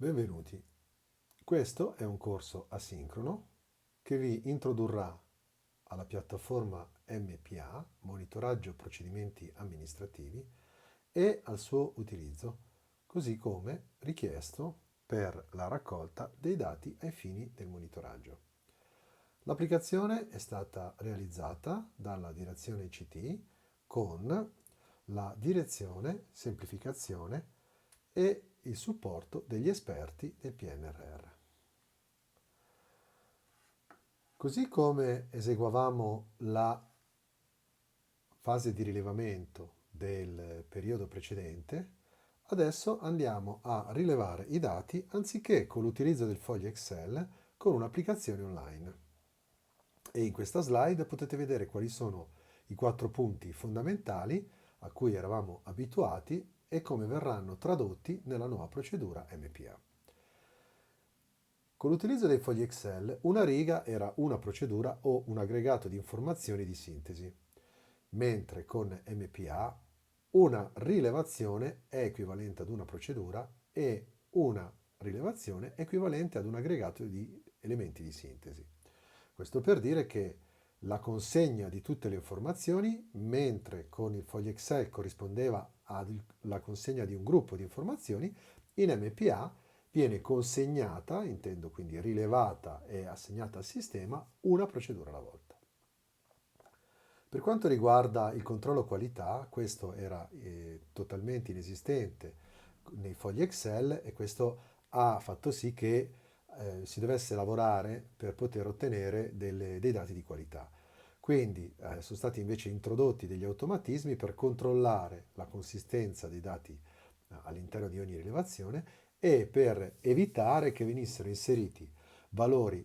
Benvenuti. Questo è un corso asincrono che vi introdurrà alla piattaforma MPA, Monitoraggio Procedimenti Amministrativi, e al suo utilizzo, così come richiesto per la raccolta dei dati ai fini del monitoraggio. L'applicazione è stata realizzata dalla direzione ICT con la direzione semplificazione e il supporto degli esperti del PNRR. Così come eseguavamo la fase di rilevamento del periodo precedente, adesso andiamo a rilevare i dati anziché con l'utilizzo del foglio Excel con un'applicazione online. E in questa slide potete vedere quali sono i 4 punti fondamentali a cui eravamo abituati e come verranno tradotti nella nuova procedura MPA. Con l'utilizzo dei fogli Excel, una riga era una procedura o un aggregato di informazioni di sintesi, mentre con MPA una rilevazione è equivalente ad una procedura e una rilevazione è equivalente ad un aggregato di elementi di sintesi. Questo per dire che la consegna di tutte le informazioni, mentre con il foglio Excel corrispondeva alla consegna di un gruppo di informazioni, in MPA viene consegnata, intendo quindi rilevata e assegnata al sistema, una procedura alla volta. Per quanto riguarda il controllo qualità, questo era totalmente inesistente nei fogli Excel e questo ha fatto sì che si dovesse lavorare per poter ottenere dei dati di qualità. Quindi sono stati invece introdotti degli automatismi per controllare la consistenza dei dati all'interno di ogni rilevazione e per evitare che venissero inseriti valori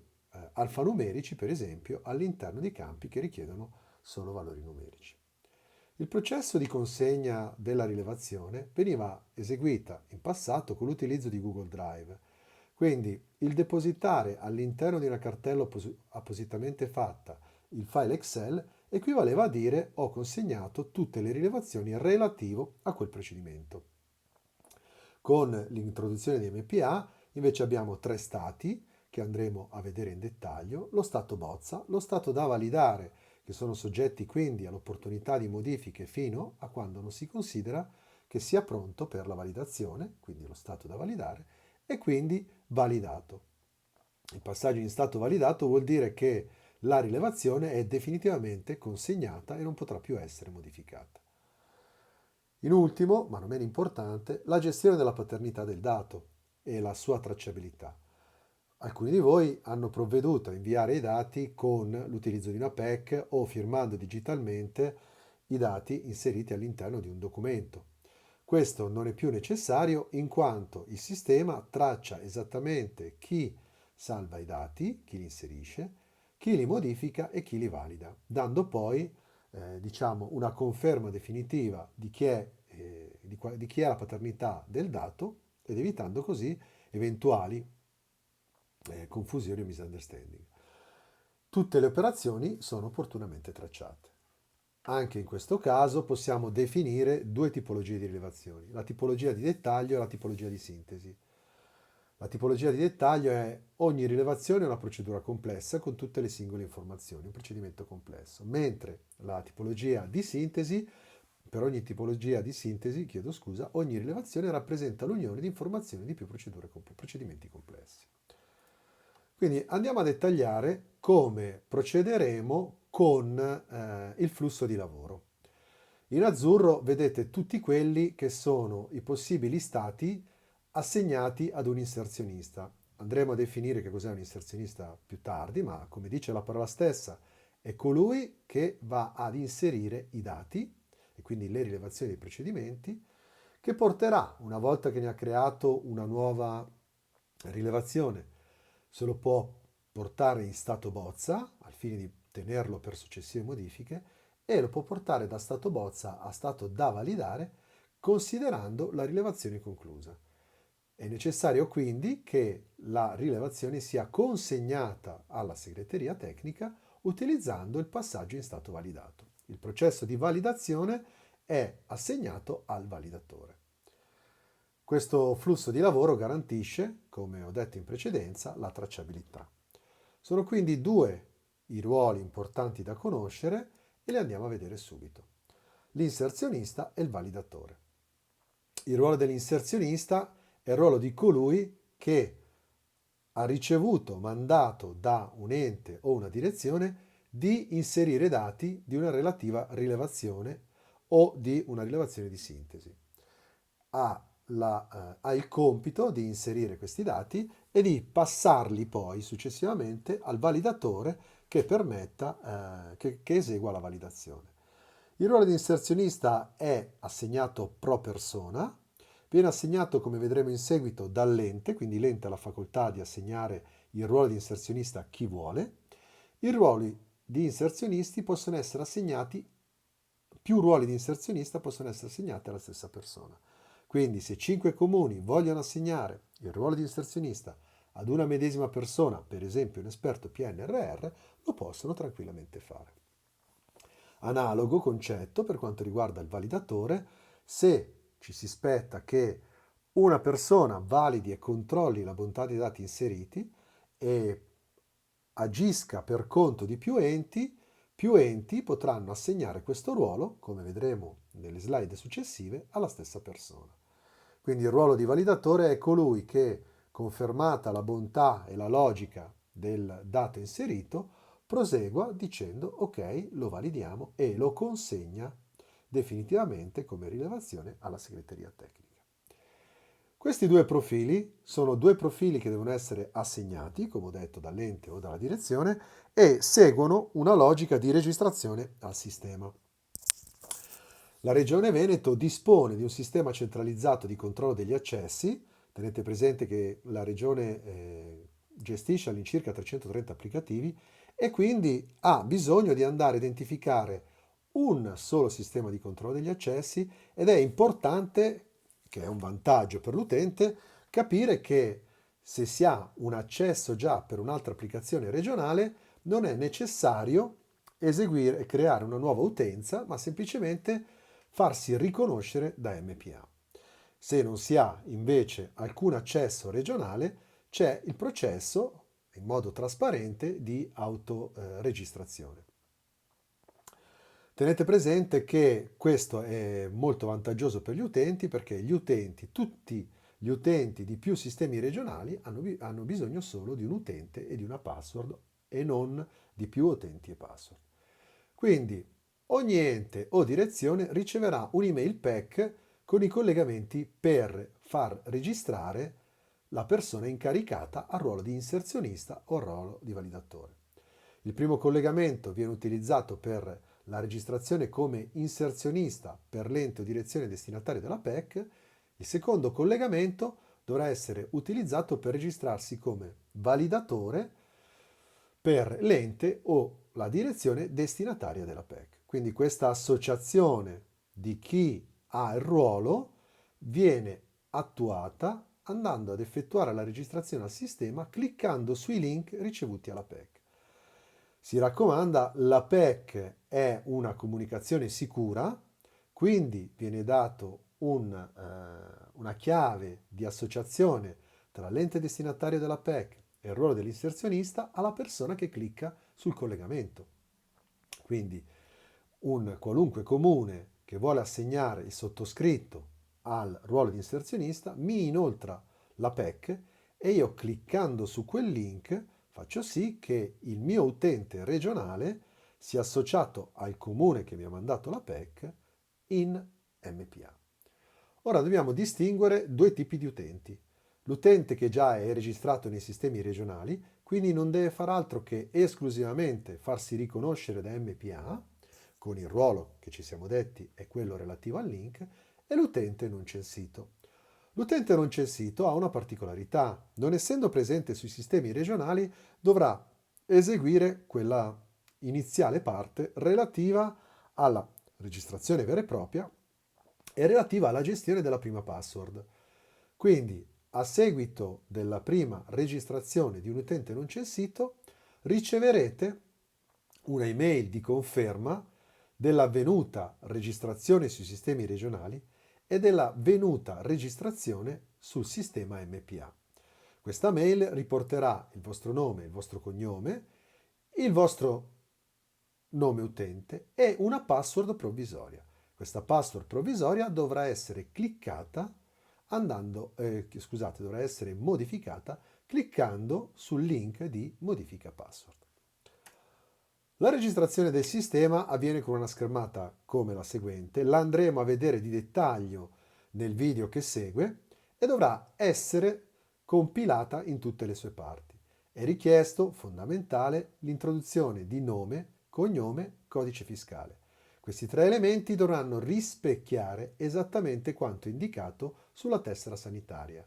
alfanumerici, per esempio, all'interno di campi che richiedono solo valori numerici. Il processo di consegna della rilevazione veniva eseguita in passato con l'utilizzo di Google Drive. Quindi il depositare all'interno di una cartella appositamente fatta il file Excel equivaleva a dire ho consegnato tutte le rilevazioni relative a quel procedimento. Con l'introduzione di MPA invece abbiamo 3 stati che andremo a vedere in dettaglio: lo stato bozza, lo stato da validare, che sono soggetti quindi all'opportunità di modifiche fino a quando non si considera che sia pronto per la validazione, quindi lo stato da validare, e quindi validato. Il passaggio in stato validato vuol dire che la rilevazione è definitivamente consegnata e non potrà più essere modificata. In ultimo, ma non meno importante, la gestione della paternità del dato e la sua tracciabilità. Alcuni di voi hanno provveduto a inviare i dati con l'utilizzo di una PEC o firmando digitalmente i dati inseriti all'interno di un documento. Questo non è più necessario in quanto il sistema traccia esattamente chi salva i dati, chi li inserisce, chi li modifica e chi li valida, dando poi una conferma definitiva di chi è la paternità del dato ed evitando così eventuali confusioni o misunderstanding. Tutte le operazioni sono opportunamente tracciate. Anche in questo caso possiamo definire 2 tipologie di rilevazioni: la tipologia di dettaglio e la tipologia di sintesi. La tipologia di dettaglio è ogni rilevazione è una procedura complessa con tutte le singole informazioni, un procedimento complesso, mentre la tipologia di sintesi, per ogni tipologia di sintesi, chiedo scusa, ogni rilevazione rappresenta l'unione di informazioni di più procedimenti complessi. Quindi andiamo a dettagliare come procederemo con il flusso di lavoro. In azzurro vedete tutti quelli che sono i possibili stati assegnati ad un inserzionista. Andremo a definire che cos'è un inserzionista più tardi, ma come dice la parola stessa, è colui che va ad inserire i dati e quindi le rilevazioni dei procedimenti, che porterà, una volta che ne ha creato una nuova rilevazione, se lo può portare in stato bozza al fine di tenerlo per successive modifiche e lo può portare da stato bozza a stato da validare considerando la rilevazione conclusa. È necessario quindi che la rilevazione sia consegnata alla segreteria tecnica utilizzando il passaggio in stato validato. Il processo di validazione è assegnato al validatore. Questo flusso di lavoro garantisce, come ho detto in precedenza, la tracciabilità. Sono quindi due i ruoli importanti da conoscere e li andiamo a vedere subito. L'inserzionista e il validatore. Il ruolo dell'inserzionista è il ruolo di colui che ha ricevuto mandato da un ente o una direzione di inserire dati di una relativa rilevazione o di una rilevazione di sintesi. Ha il compito di inserire questi dati e di passarli poi successivamente al validatore che permetta, che esegua la validazione. Il ruolo di inserzionista è assegnato pro persona, viene assegnato, come vedremo in seguito, dall'ente, quindi l'ente ha la facoltà di assegnare il ruolo di inserzionista a chi vuole. I ruoli di inserzionisti possono essere assegnati, più ruoli di inserzionista possono essere assegnati alla stessa persona. Quindi se 5 comuni vogliono assegnare il ruolo di inserzionista ad una medesima persona, per esempio un esperto PNRR, lo possono tranquillamente fare. Analogo concetto per quanto riguarda il validatore, se ci si aspetta che una persona validi e controlli la bontà dei dati inseriti e agisca per conto di più enti potranno assegnare questo ruolo, come vedremo nelle slide successive, alla stessa persona. Quindi il ruolo di validatore è colui che, confermata la bontà e la logica del dato inserito, prosegua dicendo ok, lo validiamo e lo consegna definitivamente come rilevazione alla segreteria tecnica. Questi due profili sono due profili che devono essere assegnati, come ho detto, dall'ente o dalla direzione e seguono una logica di registrazione al sistema. La Regione Veneto dispone di un sistema centralizzato di controllo degli accessi. Tenete presente che la Regione gestisce all'incirca 330 applicativi e quindi ha bisogno di andare a identificare un solo sistema di controllo degli accessi ed è importante, che è un vantaggio per l'utente, capire che se si ha un accesso già per un'altra applicazione regionale non è necessario eseguire e creare una nuova utenza, ma semplicemente farsi riconoscere da MPA. Se non si ha invece alcun accesso regionale, c'è il processo in modo trasparente di autoregistrazione. Tenete presente che questo è molto vantaggioso per gli utenti perché tutti gli utenti di più sistemi regionali hanno bisogno solo di un utente e di una password e non di più utenti e password. Quindi ogni ente o direzione riceverà un'email PEC con i collegamenti per far registrare la persona incaricata al ruolo di inserzionista o al ruolo di validatore. Il primo collegamento viene utilizzato per la registrazione come inserzionista per l'ente o direzione destinataria della PEC. Il secondo collegamento dovrà essere utilizzato per registrarsi come validatore per l'ente o la direzione destinataria della PEC. Quindi questa associazione di chi ha il ruolo viene attuata andando ad effettuare la registrazione al sistema cliccando sui link ricevuti alla PEC. Si raccomanda, la PEC è una comunicazione sicura, quindi viene dato una chiave di associazione tra l'ente destinatario della PEC e il ruolo dell'inserzionista alla persona che clicca sul collegamento. Quindi un qualunque comune che vuole assegnare il sottoscritto al ruolo di inserzionista mi inoltra la PEC e io cliccando su quel link faccio sì che il mio utente regionale sia associato al comune che mi ha mandato la PEC in MPA. Ora dobbiamo distinguere due tipi di utenti. L'utente che già è registrato nei sistemi regionali, quindi non deve far altro che esclusivamente farsi riconoscere da MPA, con il ruolo che ci siamo detti è quello relativo al link, e l'utente non censito. L'utente non censito ha una particolarità: non essendo presente sui sistemi regionali, dovrà eseguire quella iniziale parte relativa alla registrazione vera e propria e relativa alla gestione della prima password. Quindi, a seguito della prima registrazione di un utente non censito, riceverete una email di conferma dell'avvenuta registrazione sui sistemi regionali e della venuta registrazione sul sistema MPA. Questa mail riporterà il vostro nome, il vostro cognome, il vostro nome utente e una password provvisoria. Questa password provvisoria dovrà essere cliccata dovrà essere modificata cliccando sul link di modifica password. La registrazione del sistema avviene con una schermata come la seguente, la andremo a vedere di dettaglio nel video che segue e dovrà essere compilata in tutte le sue parti. È richiesto, fondamentale, l'introduzione di nome, cognome, codice fiscale. Questi tre elementi dovranno rispecchiare esattamente quanto indicato sulla tessera sanitaria,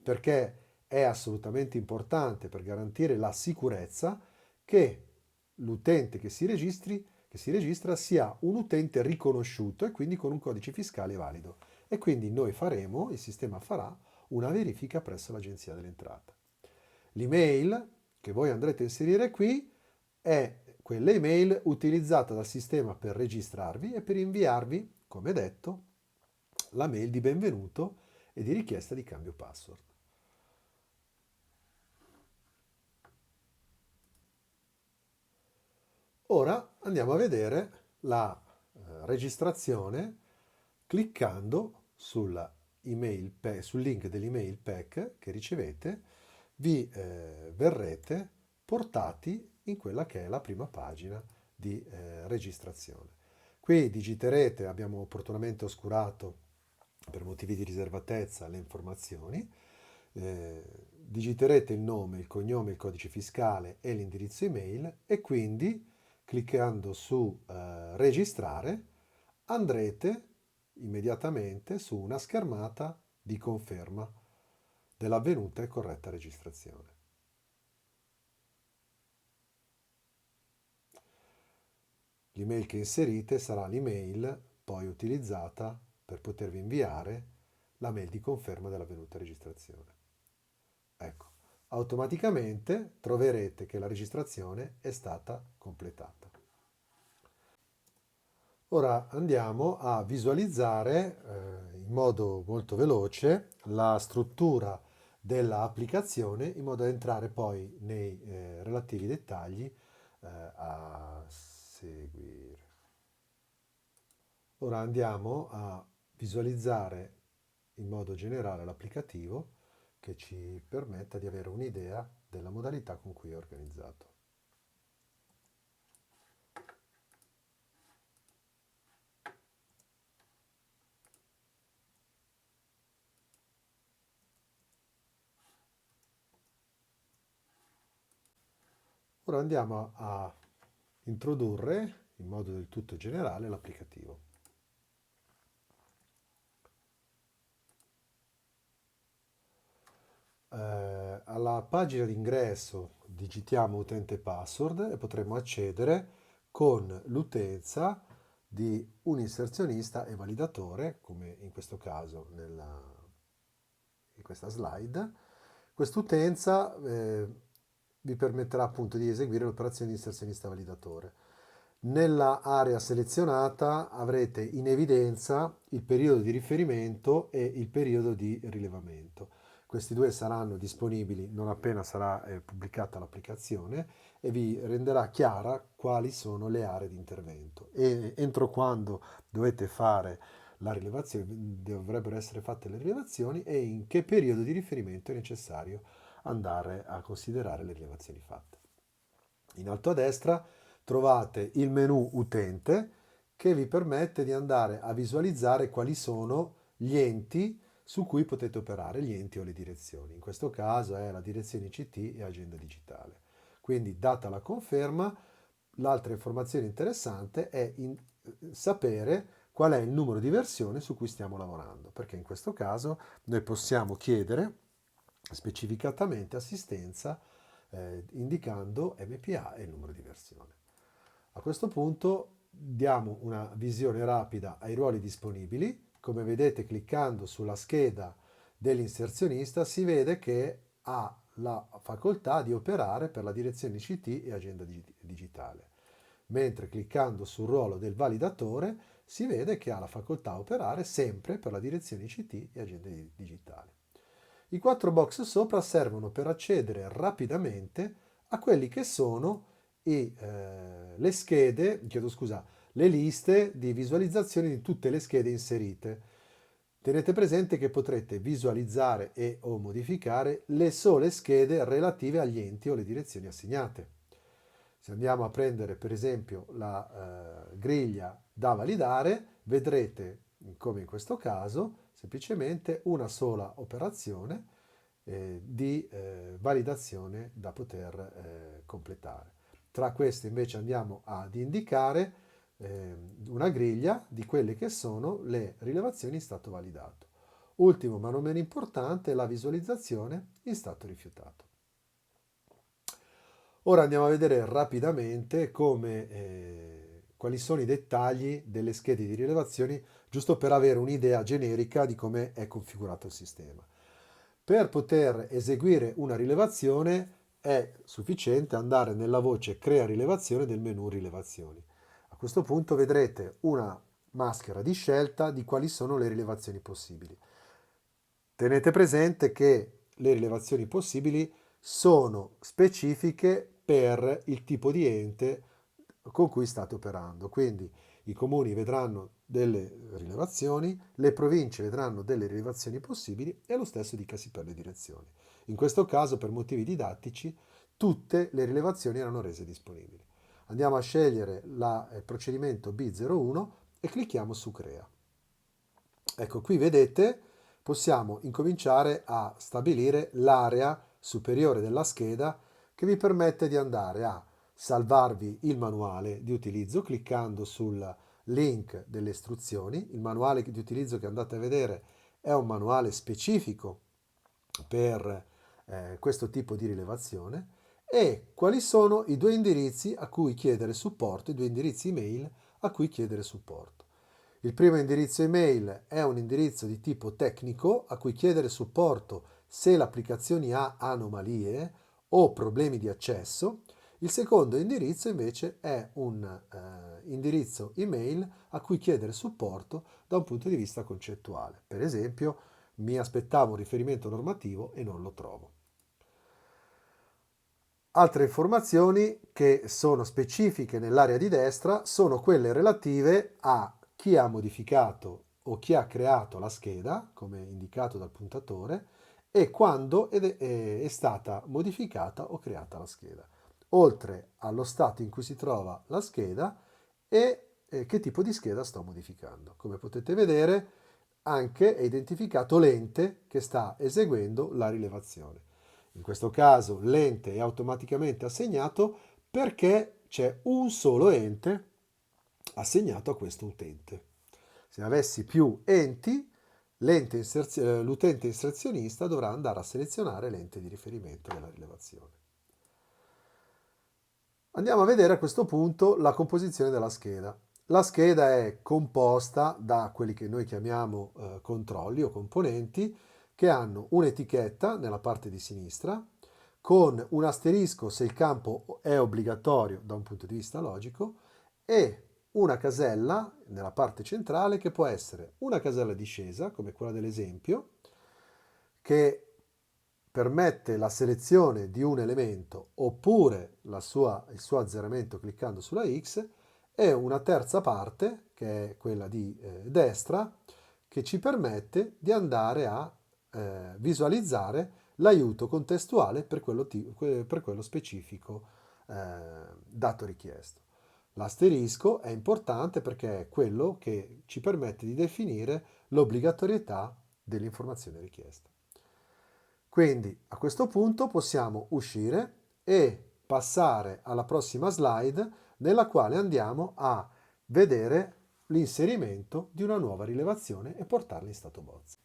perché è assolutamente importante per garantire la sicurezza che l'utente che si registra sia un utente riconosciuto e quindi con un codice fiscale valido. E quindi il sistema farà una verifica presso l'Agenzia delle Entrate. L'email che voi andrete a inserire qui è quella email utilizzata dal sistema per registrarvi e per inviarvi, come detto, la mail di benvenuto e di richiesta di cambio password. Ora andiamo a vedere la registrazione cliccando sul link dell'email pack che ricevete, vi verrete portati in quella che è la prima pagina di registrazione. Qui digiterete, abbiamo opportunamente oscurato per motivi di riservatezza le informazioni, digiterete il nome, il cognome, il codice fiscale e l'indirizzo email e quindi cliccando su registrare andrete immediatamente su una schermata di conferma dell'avvenuta e corretta registrazione. L'email che inserite sarà l'email poi utilizzata per potervi inviare la mail di conferma dell'avvenuta registrazione. Ecco, automaticamente troverete che la registrazione è stata completata. Ora andiamo a visualizzare in modo molto veloce la struttura dell'applicazione in modo da entrare poi nei relativi dettagli a seguire. Ora andiamo a visualizzare in modo generale l'applicativo che ci permetta di avere un'idea della modalità con cui è organizzato. Ora andiamo a introdurre in modo del tutto generale l'applicativo. Alla pagina d'ingresso digitiamo utente password e potremo accedere con l'utenza di un inserzionista e validatore, come in questo caso in questa slide. Quest'utenza vi permetterà appunto di eseguire l'operazione di inserzionista validatore. Nella area selezionata avrete in evidenza il periodo di riferimento e il periodo di rilevamento. Questi due saranno disponibili non appena sarà pubblicata l'applicazione e vi renderà chiara quali sono le aree di intervento e entro quando dovete fare la rilevazione, dovrebbero essere fatte le rilevazioni e in che periodo di riferimento è necessario andare a considerare le rilevazioni fatte. In alto a destra trovate il menu utente che vi permette di andare a visualizzare quali sono gli enti su cui potete operare, gli enti o le direzioni. In questo caso è la direzione ICT e agenda digitale. Quindi, data la conferma, l'altra informazione interessante è sapere qual è il numero di versione su cui stiamo lavorando, perché in questo caso noi possiamo chiedere specificatamente assistenza indicando MPA e il numero di versione. A questo punto diamo una visione rapida ai ruoli disponibili. Come vedete, cliccando sulla scheda dell'inserzionista si vede che ha la facoltà di operare per la direzione ICT e agenda digitale, mentre cliccando sul ruolo del validatore si vede che ha la facoltà operare sempre per la direzione ICT e agende digitali. I 4 box sopra servono per accedere rapidamente a quelli che sono le schede, chiedo scusa, le liste di visualizzazione di tutte le schede inserite. Tenete presente che potrete visualizzare e o modificare le sole schede relative agli enti o le direzioni assegnate. Se andiamo a prendere per esempio la griglia da validare, vedrete, come in questo caso, semplicemente una sola operazione di validazione da poter completare. Tra queste invece andiamo ad indicare una griglia di quelle che sono le rilevazioni in stato validato. Ultimo ma non meno importante, la visualizzazione in stato rifiutato. Ora andiamo a vedere rapidamente quali sono i dettagli delle schede di rilevazioni, giusto per avere un'idea generica di come è configurato il sistema. Per poter eseguire una rilevazione è sufficiente andare nella voce Crea rilevazione del menu Rilevazioni. A questo punto vedrete una maschera di scelta di quali sono le rilevazioni possibili. Tenete presente che le rilevazioni possibili sono specifiche per il tipo di ente con cui state operando. Quindi i comuni vedranno delle rilevazioni, le province vedranno delle rilevazioni possibili e lo stesso dicasi per le direzioni. In questo caso, per motivi didattici, tutte le rilevazioni erano rese disponibili. Andiamo a scegliere il procedimento B01 e clicchiamo su Crea. Ecco, qui vedete, possiamo incominciare a stabilire l'area superiore della scheda che vi permette di andare a salvarvi il manuale di utilizzo cliccando sul link delle istruzioni. Il manuale di utilizzo che andate a vedere è un manuale specifico per questo tipo di rilevazione e quali sono i due indirizzi a cui chiedere supporto, i due indirizzi email a cui chiedere supporto. Il primo indirizzo email è un indirizzo di tipo tecnico a cui chiedere supporto se l'applicazione ha anomalie o problemi di accesso. Il secondo indirizzo invece è un indirizzo email a cui chiedere supporto da un punto di vista concettuale. Per esempio, mi aspettavo un riferimento normativo e non lo trovo. Altre informazioni che sono specifiche nell'area di destra sono quelle relative a chi ha modificato o chi ha creato la scheda, come indicato dal puntatore, e quando è stata modificata o creata la scheda, oltre allo stato in cui si trova la scheda e che tipo di scheda sto modificando. Come potete vedere, anche è identificato l'ente che sta eseguendo la rilevazione. In questo caso l'ente è automaticamente assegnato perché c'è un solo ente assegnato a questo utente. Se avessi più enti, l'utente inserzionista dovrà andare a selezionare l'ente di riferimento della rilevazione. Andiamo a vedere a questo punto la composizione della scheda. La scheda è composta da quelli che noi chiamiamo controlli o componenti che hanno un'etichetta nella parte di sinistra con un asterisco se il campo è obbligatorio da un punto di vista logico e una casella nella parte centrale che può essere una casella discesa come quella dell'esempio che permette la selezione di un elemento oppure il suo azzeramento cliccando sulla X e una terza parte che è quella di destra che ci permette di andare a visualizzare l'aiuto contestuale per quello specifico dato richiesto. L'asterisco è importante perché è quello che ci permette di definire l'obbligatorietà dell'informazione richiesta. Quindi a questo punto possiamo uscire e passare alla prossima slide nella quale andiamo a vedere l'inserimento di una nuova rilevazione e portarla in stato bozza.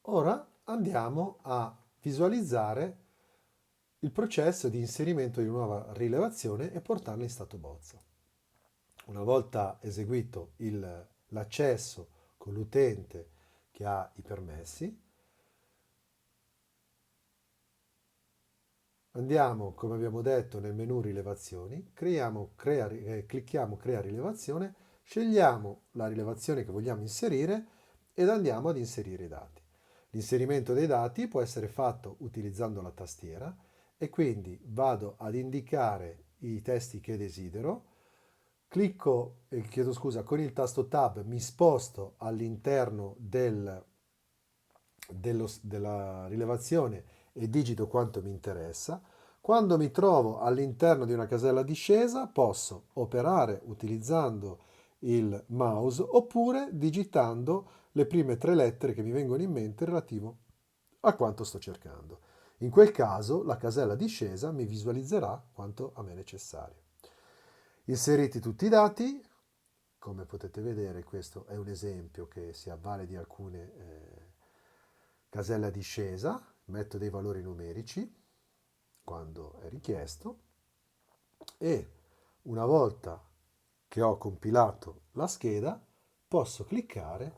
Ora andiamo a visualizzare il processo di inserimento di una nuova rilevazione e portarla in stato bozza. Una volta eseguito l'accesso con l'utente che ha i permessi, Andiamo, come abbiamo detto, nel menu rilevazioni, clicchiamo crea rilevazione, scegliamo la rilevazione che vogliamo inserire ed andiamo ad inserire i dati. L'inserimento dei dati può essere fatto utilizzando la tastiera e quindi vado ad indicare i testi che desidero, chiedo scusa, con il tasto Tab mi sposto all'interno della rilevazione e digito quanto mi interessa. Quando mi trovo all'interno di una casella discesa posso operare utilizzando il mouse oppure digitando le prime tre lettere che mi vengono in mente relativo a quanto sto cercando. In quel caso la casella discesa mi visualizzerà quanto a me è necessario. Inseriti tutti i dati, come potete vedere questo è un esempio che si avvale di alcune caselle a discesa, metto dei valori numerici quando è richiesto e una volta che ho compilato la scheda posso cliccare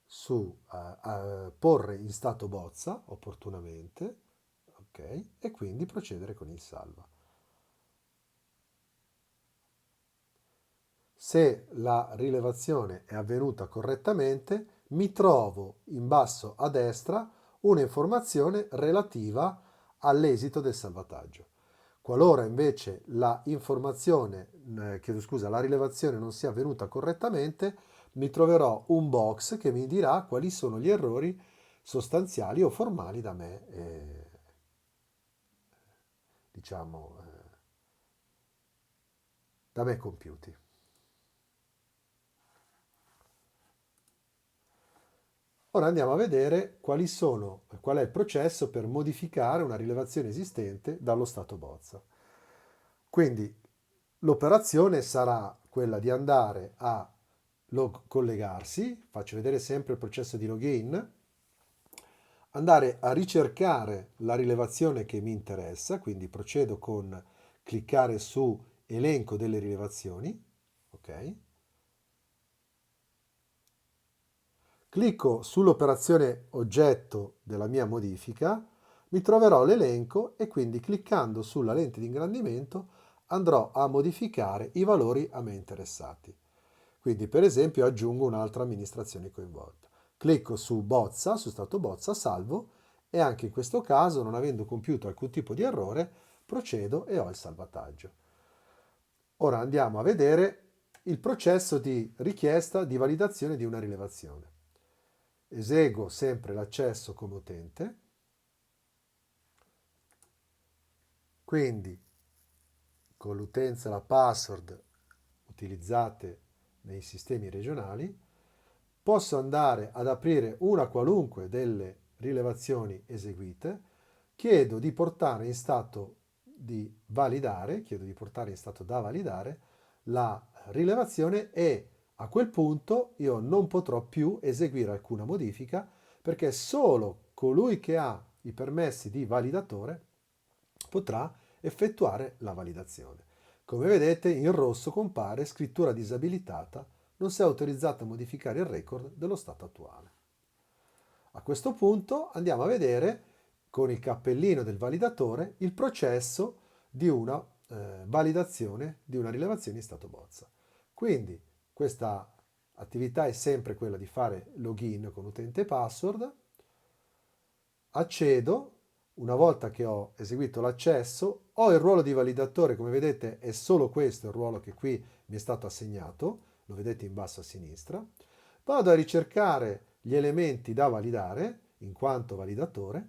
su porre in stato bozza opportunamente, ok, e quindi procedere con il salva. Se la rilevazione è avvenuta correttamente, mi trovo in basso a destra un'informazione relativa all'esito del salvataggio. Qualora invece la rilevazione non sia avvenuta correttamente, mi troverò un box che mi dirà quali sono gli errori sostanziali o formali diciamo, da me compiuti. Ora andiamo a vedere qual è il processo per modificare una rilevazione esistente dallo stato bozza. Quindi l'operazione sarà quella di andare a collegarsi, faccio vedere sempre il processo di login, andare a ricercare la rilevazione che mi interessa, quindi procedo con cliccare su elenco delle rilevazioni, ok? Clicco sull'operazione oggetto della mia modifica, mi troverò l'elenco e quindi cliccando sulla lente di ingrandimento andrò a modificare i valori a me interessati. Quindi per esempio aggiungo un'altra amministrazione coinvolta. Clicco su bozza, su stato bozza, salvo e anche in questo caso, non avendo compiuto alcun tipo di errore, procedo e ho il salvataggio. Ora andiamo a vedere il processo di richiesta di validazione di una rilevazione. Eseguo sempre l'accesso come utente, quindi con l'utenza e la password utilizzate nei sistemi regionali, posso andare ad aprire una qualunque delle rilevazioni eseguite, chiedo di portare in stato da validare la rilevazione e a quel punto io non potrò più eseguire alcuna modifica perché solo colui che ha i permessi di validatore potrà effettuare la validazione. Come vedete in rosso compare scrittura disabilitata, non si è autorizzato a modificare il record dello stato attuale. A questo punto andiamo a vedere con il cappellino del validatore il processo di una validazione di una rilevazione in stato bozza. Quindi questa attività è sempre quella di fare login con utente e password, accedo, una volta che ho eseguito l'accesso, ho il ruolo di validatore, come vedete è solo questo il ruolo che qui mi è stato assegnato, lo vedete in basso a sinistra, vado a ricercare gli elementi da validare in quanto validatore,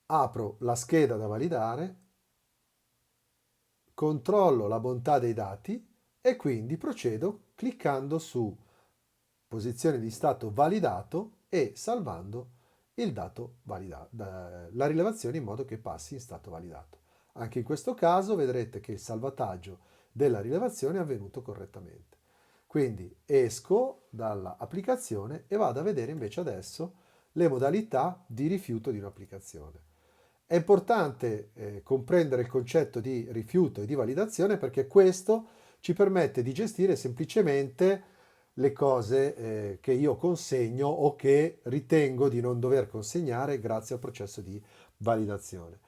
apro la scheda da validare, controllo la bontà dei dati e quindi procedo cliccando su posizione di stato validato e salvando il dato validato, la rilevazione in modo che passi in stato validato. Anche in questo caso vedrete che il salvataggio della rilevazione è avvenuto correttamente. Quindi esco dall'applicazione e vado a vedere invece adesso le modalità di rifiuto di un'applicazione. È importante comprendere il concetto di rifiuto e di validazione perché questo ci permette di gestire semplicemente le cose che io consegno o che ritengo di non dover consegnare grazie al processo di validazione.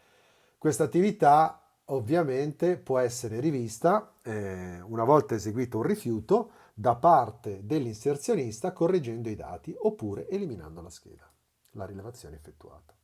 Questa attività ovviamente può essere rivista una volta eseguito un rifiuto da parte dell'inserzionista correggendo i dati oppure eliminando la scheda, la rilevazione effettuata.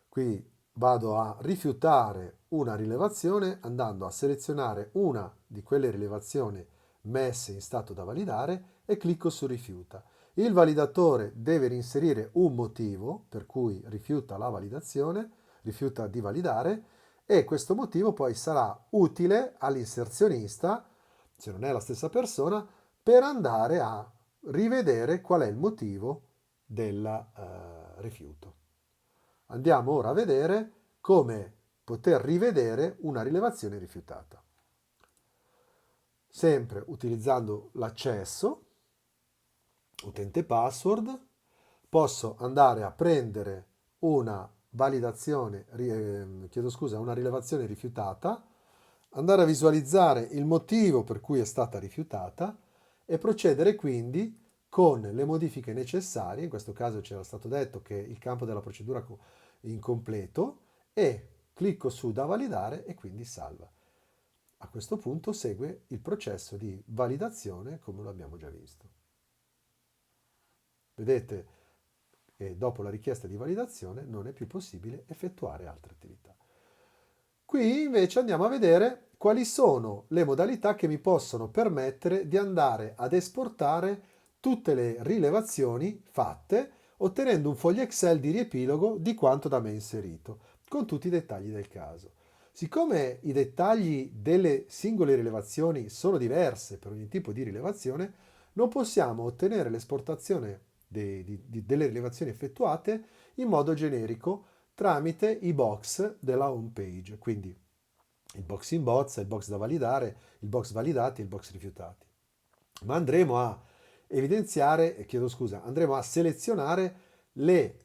Qui vado a rifiutare una rilevazione andando a selezionare una di quelle rilevazioni messe in stato da validare e clicco su rifiuta. Il validatore deve inserire un motivo per cui rifiuta la validazione, rifiuta di validare e questo motivo poi sarà utile all'inserzionista, se non è la stessa persona, per andare a rivedere qual è il motivo del rifiuto. Andiamo ora a vedere come poter rivedere una rilevazione rifiutata. Sempre utilizzando l'accesso, utente password, posso andare a prendere una validazione, una rilevazione rifiutata, andare a visualizzare il motivo per cui è stata rifiutata e procedere quindi con le modifiche necessarie. In questo caso c'era stato detto che il campo della procedura incompleto e clicco su da validare e quindi salva. A questo punto segue il processo di validazione come lo abbiamo già visto. Vedete che dopo la richiesta di validazione non è più possibile effettuare altre attività. Qui invece andiamo a vedere quali sono le modalità che mi possono permettere di andare ad esportare tutte le rilevazioni fatte ottenendo un foglio Excel di riepilogo di quanto da me inserito, con tutti i dettagli del caso. Siccome i dettagli delle singole rilevazioni sono diverse per ogni tipo di rilevazione, non possiamo ottenere l'esportazione delle rilevazioni effettuate in modo generico tramite i box della home page, quindi il box in bozza, il box da validare, il box validati e il box rifiutati. Ma andremo a andremo a selezionare le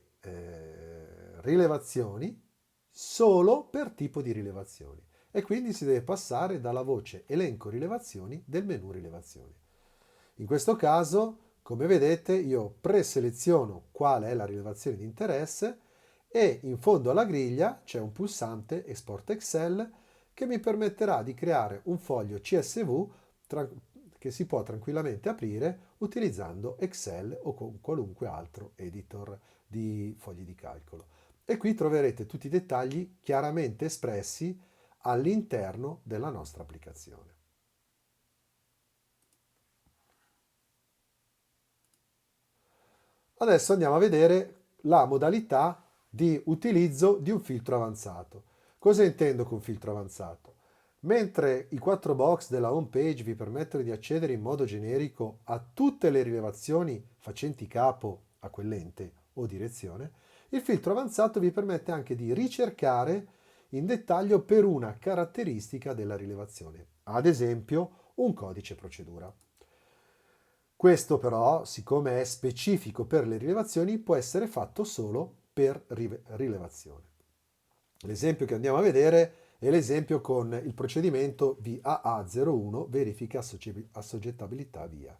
rilevazioni solo per tipo di rilevazioni e quindi si deve passare dalla voce elenco rilevazioni del menu rilevazioni. In questo caso, come vedete, io preseleziono qual è la rilevazione di interesse e in fondo alla griglia c'è un pulsante Export Excel che mi permetterà di creare un foglio CSV che si può tranquillamente aprire utilizzando Excel o con qualunque altro editor di fogli di calcolo. E qui troverete tutti i dettagli chiaramente espressi all'interno della nostra applicazione. Adesso andiamo a vedere la modalità di utilizzo di un filtro avanzato. Cosa intendo con filtro avanzato? Mentre i 4 box della home page vi permettono di accedere in modo generico a tutte le rilevazioni facenti capo a quell'ente o direzione, il filtro avanzato vi permette anche di ricercare in dettaglio per una caratteristica della rilevazione, ad esempio un codice procedura. Questo però, siccome è specifico per le rilevazioni, può essere fatto solo per rilevazione. L'esempio che andiamo a vedere è l'esempio con il procedimento VAA01 verifica assoggettabilità via.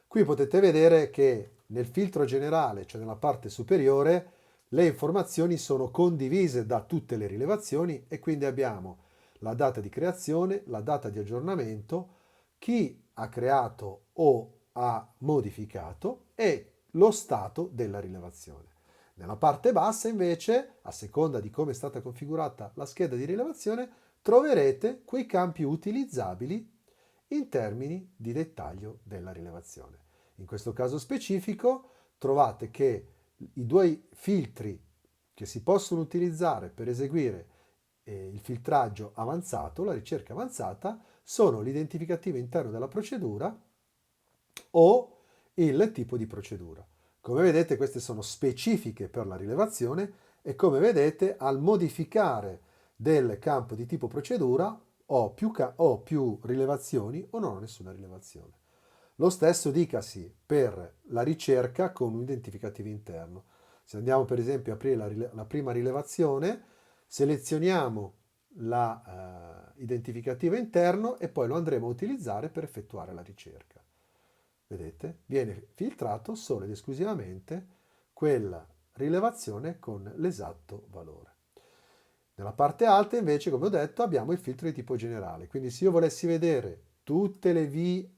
Qui potete vedere che nel filtro generale, cioè nella parte superiore, le informazioni sono condivise da tutte le rilevazioni e quindi abbiamo la data di creazione, la data di aggiornamento, chi ha creato o ha modificato e lo stato della rilevazione. Nella parte bassa invece, a seconda di come è stata configurata la scheda di rilevazione, troverete quei campi utilizzabili in termini di dettaglio della rilevazione. In questo caso specifico trovate che i due filtri che si possono utilizzare per eseguire il filtraggio avanzato, la ricerca avanzata, sono l'identificativo interno della procedura o il tipo di procedura. Come vedete queste sono specifiche per la rilevazione e come vedete al modificare del campo di tipo procedura ho più rilevazioni o non ho nessuna rilevazione. Lo stesso dicasi per la ricerca con un identificativo interno. Se andiamo per esempio a aprire la prima rilevazione, selezioniamo l'identificativo interno e poi lo andremo a utilizzare per effettuare la ricerca. Vedete? Viene filtrato solo ed esclusivamente quel rilevazione con l'esatto valore. Nella parte alta invece, come ho detto, abbiamo il filtro di tipo generale, quindi se io volessi vedere tutte le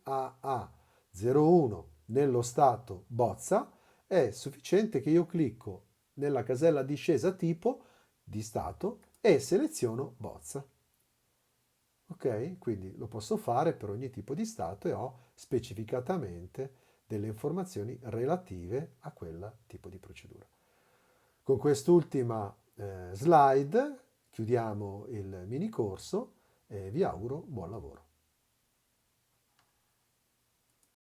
VAA 01 nello stato bozza, è sufficiente che io clicco nella casella discesa tipo di stato e seleziono bozza. Ok? Quindi lo posso fare per ogni tipo di stato e ho specificatamente delle informazioni relative a quel tipo di procedura. Con quest'ultima slide chiudiamo il mini corso e vi auguro buon lavoro.